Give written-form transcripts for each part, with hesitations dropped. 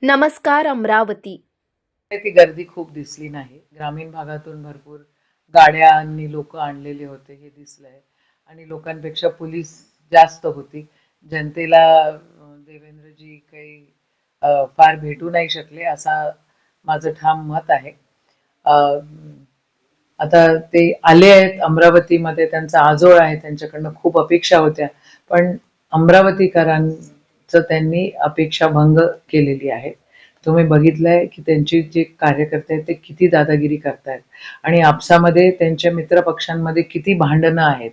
नमस्कार अमरावती. ती गर्दी खूप दिसली नाही. ग्रामीण भागातून भरपूर गाड्यांनी लोक आणलेले होते हे दिसलंय आणि लोकांपेक्षा पोलीस जास्त होती. जनतेला देवेंद्रजी काही फार भेटू नाही शकले असा माझं ठाम मत आहे. अ, आता ते आले आहेत अमरावतीमध्ये, त्यांचा आजोळ आहे, त्यांच्याकडनं खूप अपेक्षा होत्या, पण अमरावतीकरांचं त्यांनी अपेक्षा भंग केलेली आहे. तुम्ही बघितलंय की त्यांची जे कार्यकर्ते आहेत ते किती दादागिरी करतायत आणि आपसामध्ये त्यांच्या मित्र पक्षांमध्ये किती भांडणं आहेत.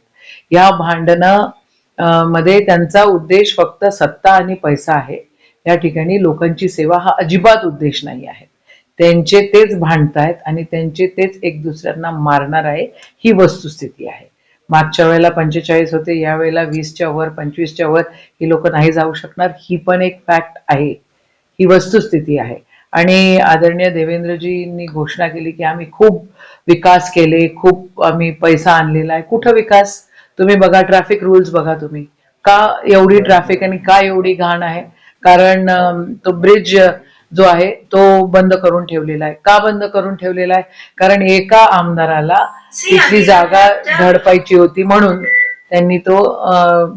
या भांडणं मध्ये त्यांचा उद्देश फक्त सत्ता आणि पैसा आहे. या ठिकाणी लोकांची सेवा हा अजिबात उद्देश नाही आहे. त्यांचे तेच भांडतायत आणि त्यांचे तेच एक दुसऱ्यांना मारणार आहे, ही वस्तुस्थिती आहे. मागच्या वेळेला 45 होते, या वेळेला 20च्या वर 25च्या वर ही लोक नाही जाऊ शकणार, ही पण एक फॅक्ट आहे, ही वस्तुस्थिती आहे. आणि आदरणीय देवेंद्रजींनी घोषणा केली की आम्ही खूप विकास केले, खूप आम्ही पैसा आणलेला आहे. कुठं विकास? तुम्ही बघा, ट्रॅफिक रूल्स बघा तुम्ही, का एवढी ट्रॅफिक आणि का एवढी घाण आहे? कारण तो ब्रिज जो आहे तो बंद करून ठेवलेला आहे. का बंद करून ठेवलेला आहे? कारण एका आमदाराला तिथली जागा धडपायची होती म्हणून त्यांनी तो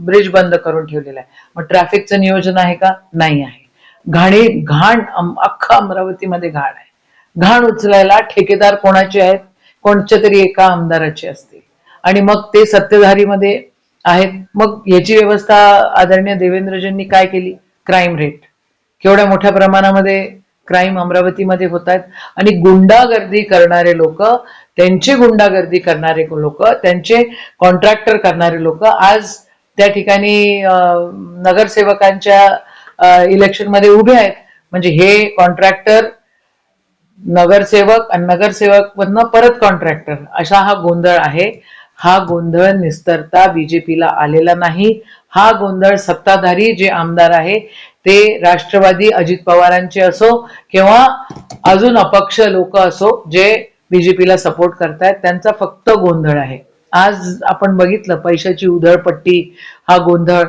ब्रिज बंद करून ठेवलेला आहे. मग ट्रॅफिकचं नियोजन आहे का? नाही आहे. घाण अख्खा अमरावतीमध्ये घाण आहे. घाण उचलायला ठेकेदार कोणाचे आहेत? कोणत्या तरी एका आमदाराचे असतील आणि मग ते सत्तेधारीमध्ये आहेत. मग याची व्यवस्था आदरणीय देवेंद्रजींनी काय केली? क्राईम रेट केवढ्या मोठ्या प्रमाणामध्ये क्राईम अमरावतीमध्ये होत आहेत आणि गुंडागर्दी करणारे लोक, त्यांचे गुंडागर्दी करणारे लोक, त्यांचे कॉन्ट्रॅक्टर करणारे लोक आज त्या ठिकाणी नगरसेवकांच्या इलेक्शनमध्ये उभे आहेत. म्हणजे हे कॉन्ट्रॅक्टर नगरसेवक आणि नगरसेवक मधनं परत कॉन्ट्रॅक्टर, असा हा गोंधळ आहे. हा गोंधळ निस्तरता बीजेपीला आलेला नाही. हा गोंधळ सत्ताधारी जे आमदार आहे ते राष्ट्रवादी अजित पवारांचे असो किंवा अजून अपक्ष लोक असो जे बीजेपीला सपोर्ट करतायत, त्यांचा फक्त गोंधळ आहे. आज आपण बघितलं पैशाची उधळपट्टी, हा गोंधळ,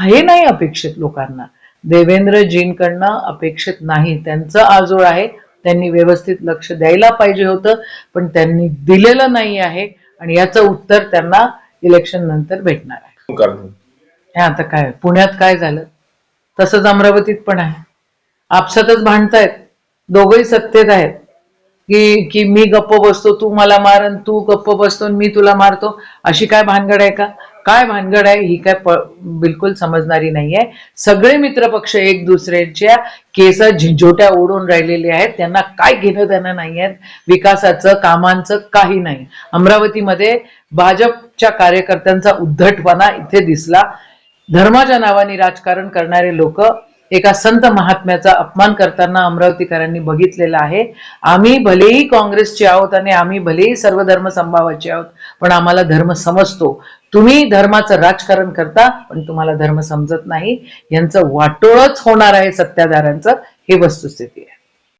हे नाही अपेक्षित लोकांना. देवेंद्रजींकडनं अपेक्षित नाही. त्यांचं आजोळ आहे, त्यांनी व्यवस्थित लक्ष द्यायला पाहिजे होतं, पण त्यांनी दिलेलं नाही आहे आणि याचं उत्तर त्यांना इलेक्शन नंतर भेटणार आहे. हे आता काय पुण्यात काय झालं तसंच अमरावतीत पण आहे. आपसातच भांडतायत, दोघही सत्तेत आहेत की मी गप्प बसतो, तू मला मार, तू गप्प बसतो मी तुला मारतो. अशी काय भानगड आहे का? काय भानगड आहे ही काय बिलकुल समजणारी नाहीये. सगळे मित्रपक्ष एक दुसऱ्याच्या केस झिंझोट्या ओढून राहिलेले आहेत. त्यांना काय घेणं त्यांना नाही आहेत विकासाचं, कामांचं काही नाही. अमरावतीमध्ये भाजपच्या कार्यकर्त्यांचा उद्धटपणा इथे दिसला. धर्माच्या नावाने राजकारण करणारे लोक एका संत महात्म्याचा अपमान करताना अमरावतीकरांनी बघितलेला आहे. आम्ही भलेही काँग्रेसचे आहोत आणि आम्ही भलेही सर्व धर्म संभावाचे आहोत, पण आम्हाला धर्म समजतो. तुम्ही धर्माचं राजकारण करता पण तुम्हाला धर्म समजत नाही. यांचं वाटोळच होणार आहे सत्ताधाऱ्यांचं, हे वस्तुस्थिती आहे.